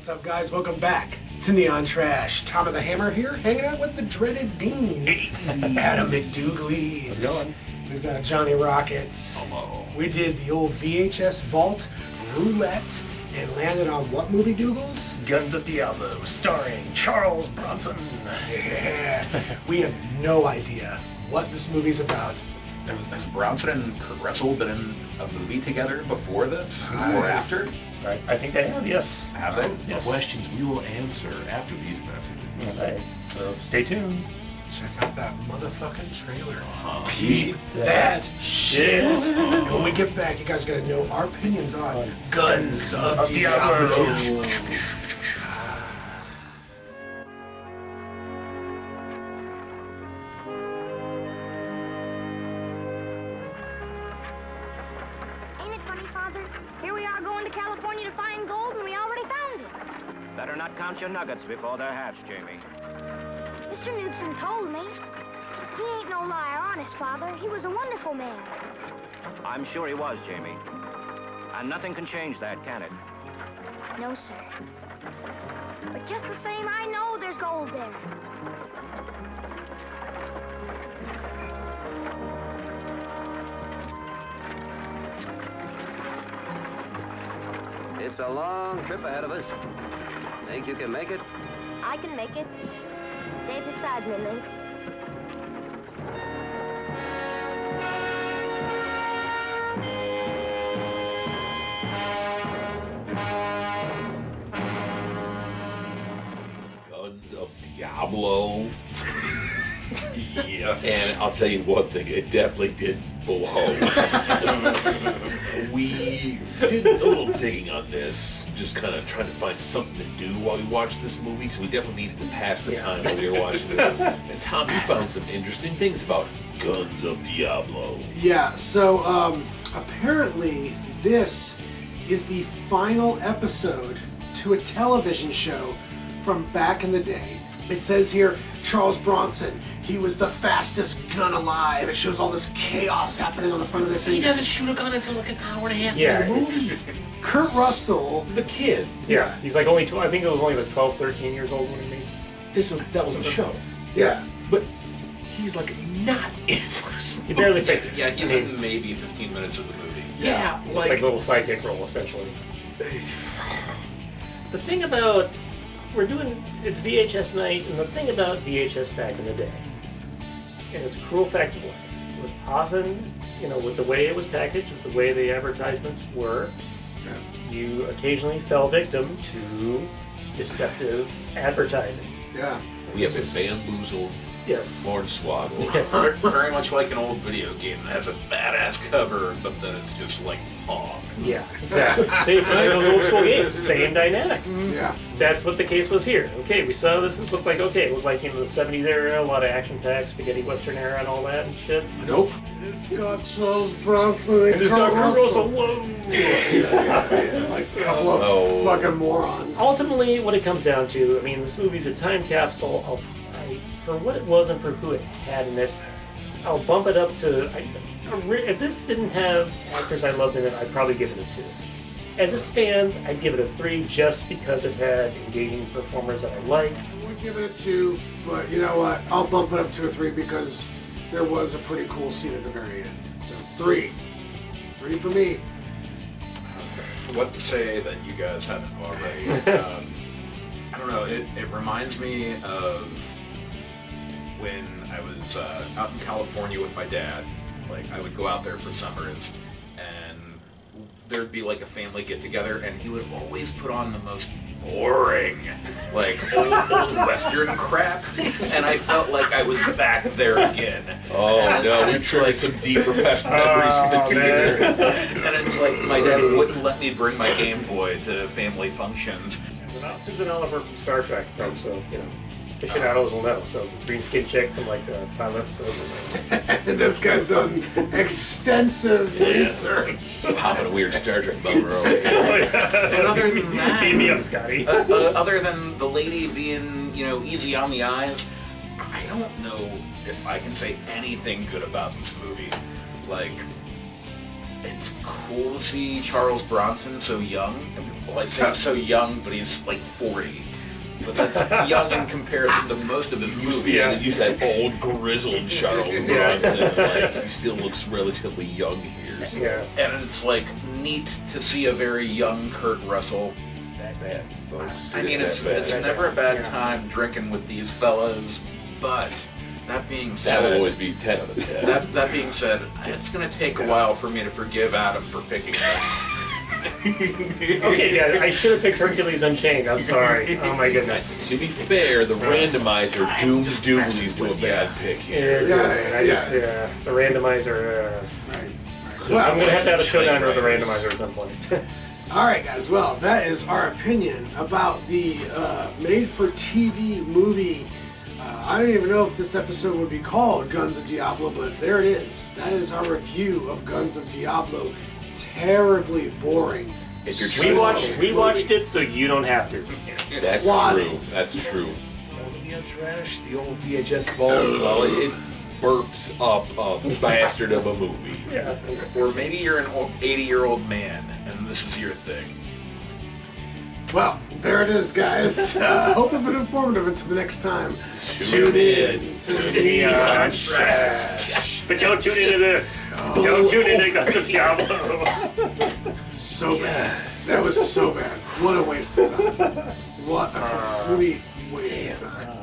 What's up, guys? Welcome back to Neon Trash. Tom of the Hammer here, hanging out with the dreaded Dean. Adam McDouglies. How's it going? We've got Johnny Rockets. Hello. We did the old VHS Vault Roulette and landed on what movie, Dougals? Guns of Diablo, starring Charles Bronson. Yeah. We have no idea what this movie's about. Has Bronson and Kurt Russell been in a movie together before this or after? I think they have, yes. Have they? Yes. Questions we will answer after these messages. Okay. So stay tuned. Check out that motherfucking trailer. Peep That shit. And when we get back, you guys are going to know our opinions on Guns of Diablo. Ain't it funny, Father? Here we are going to California to find gold, and we already found it. Better not count your nuggets before they're hatched, Jamie. Mr. Knudsen told me. He ain't no liar, honest, Father. He was a wonderful man. I'm sure he was, Jamie. And nothing can change that, can it? No, sir. But just the same, I know there's gold there. It's a long trip ahead of us. Think you can make it? I can make it. Stay beside me, Link. Guns of Diablo. Yes. And I'll tell you one thing, it definitely did blow. We did a little digging on this, just kind of trying to find something to do while we watched this movie, because we definitely needed to pass the time while we were watching this. And Tom, you found some interesting things about Guns of Diablo. Yeah, so apparently this is the final episode to a television show from back in the day. It says here, Charles Bronson, he was the fastest gun alive. It shows all this chaos happening on the front of this thing. He doesn't shoot a gun until like an hour and a half Yeah, into the movie. Kurt Russell, The kid. Yeah, he's like only 12, I think it was only like 12, 13 years old when he made this. That was the show. yeah, But he's like not in this He barely movie. faked it. Yeah, he's I mean, in maybe 15 minutes of the movie. Yeah, it's like a little sidekick role, essentially. The thing about, it's VHS night, and the thing about VHS back in the day, and it's a cruel fact of life, was often, with the way it was packaged, with the way the advertisements were, you occasionally fell victim to deceptive advertising. yeah. we have been bamboozled, Yes. hornswoggled. Yes. Very much like an old video game that has a badass cover, but then it's just like Pong. Yeah, exactly. See, it's just like those old school games. Same dynamic. Yeah. That's what the case was here. Okay, we saw this. This looked like, it looked like the 70s era, a lot of action-packed, spaghetti western era and all that and shit. Nope. It's got Charles Bronson and And there's no Kurt Kurt Russell. Russell. Whoa! Like a couple of fucking morons. Ultimately, what it comes down to, this movie's a time capsule. For what it was and for who it had in it, I'll bump it up to... if this didn't have actors I loved in it, I'd probably give it a 2. As it stands, I'd give it a 3 just because it had engaging performers that I like. I would give it a 2, but you know what? I'll bump it up to a 3 because there was a pretty cool scene at the very end. So 3. 3 for me. What to say that you guys haven't already? I don't know. It reminds me of when I was out in California with my dad. Like, I would go out there for summers, and there'd be like a family get together, and he would always put on the most boring, like old Western crap, and I felt like I was back there again. Oh no, we triggered some deep repressed memories from the theater. And it's like my dad wouldn't let me bring my Game Boy to family functions. We're not Susan Oliver from Star Trek, folks, so, aficionados will know. So, green skin chick from, the pilot episode. This guy's done extensive research. Popping a weird Star Trek bummer over here. But other than that, Beam me up, Scotty. other than the lady being, easy on the eyes, I don't know if I can say anything good about this movie. Like, it's cool to see Charles Bronson so young. Well, I say so young, but he's like 40. But that's young in comparison to most of his movies. Yeah, use that old grizzled Charles Bronson. Like, he still looks relatively young here. So. Yeah. And it's like neat to see a very young Kurt Russell. It's that bad, folks. I mean, it's never a bad time drinking with these fellas, but that being said, that will always be 10 out of 10. That being said, it's going to take a while for me to forgive Adam for picking this. Okay, yeah, I should have picked Hercules Unchained. I'm sorry. Oh my goodness. To be fair, the randomizer dooms Dooblies to a bad pick here. The randomizer. Right. I'm gonna have to have a Train showdown with the riders. randomizer at some point. All right, guys. Well, that is our opinion about the made-for-TV movie. I don't even know if this episode would be called Guns of Diablo, but there it is. That is our review of Guns of Diablo. Terribly boring. If you're We watched it, so you don't have to. That's Swatting. true. That's true. Neon Trash, the old VHS vault, well, it burps up a bastard of a movie. Yeah. Or maybe you're an 80-year-old man, and this is your thing. Well, there it is, guys. Hope it's been informative. Until the next time, Tune in to Neon Trash. But don't tune into this. Don't tune into Guns of Diablo. So bad. That was so bad. What a waste of time. What a complete waste of time.